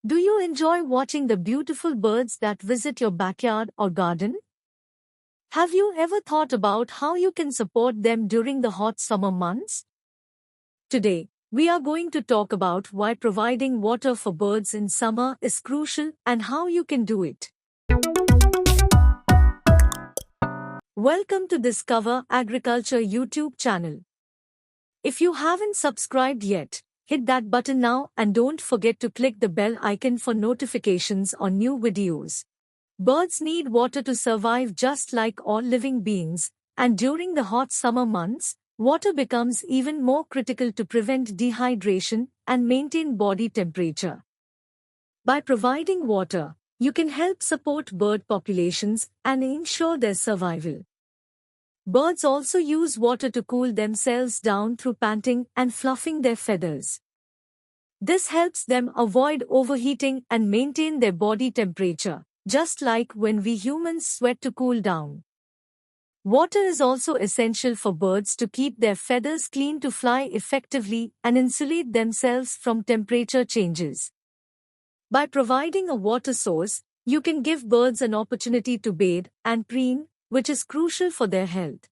Do you enjoy watching the beautiful birds that visit your backyard or garden? Have you ever thought about how you can support them during the hot summer months? Today, we are going to talk about why providing water for birds in summer is crucial and how you can do it. Welcome to Discover Agriculture YouTube channel. If you haven't subscribed yet, hit that button now and don't forget to click the bell icon for notifications on new videos. Birds need water to survive just like all living beings, and during the hot summer months, water becomes even more critical to prevent dehydration and maintain body temperature. By providing water, you can help support bird populations and ensure their survival. Birds also use water to cool themselves down through panting and fluffing their feathers. This helps them avoid overheating and maintain their body temperature, just like when we humans sweat to cool down. Water is also essential for birds to keep their feathers clean to fly effectively and insulate themselves from temperature changes. By providing a water source, you can give birds an opportunity to bathe and preen, which is crucial for their health.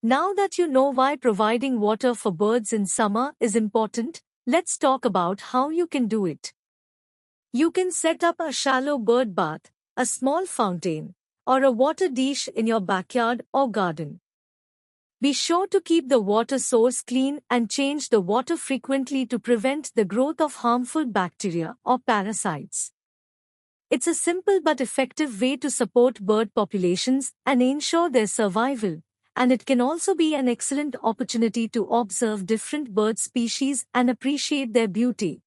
Now that you know why providing water for birds in summer is important, let's talk about how you can do it. You can set up a shallow bird bath, a small fountain, or a water dish in your backyard or garden. Be sure to keep the water source clean and change the water frequently to prevent the growth of harmful bacteria or parasites. It's a simple but effective way to support bird populations and ensure their survival, and it can also be an excellent opportunity to observe different bird species and appreciate their beauty.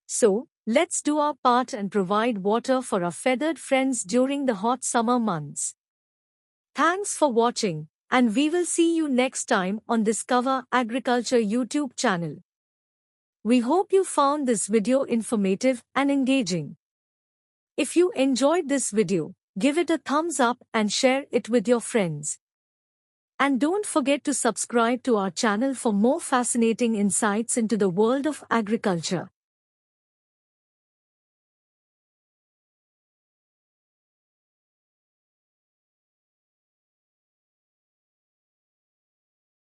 So, let's do our part and provide water for our feathered friends during the hot summer months. Thanks for watching, and we will see you next time on Discover Agriculture YouTube channel. We hope you found this video informative and engaging. If you enjoyed this video, give it a thumbs up and share it with your friends. And don't forget to subscribe to our channel for more fascinating insights into the world of agriculture.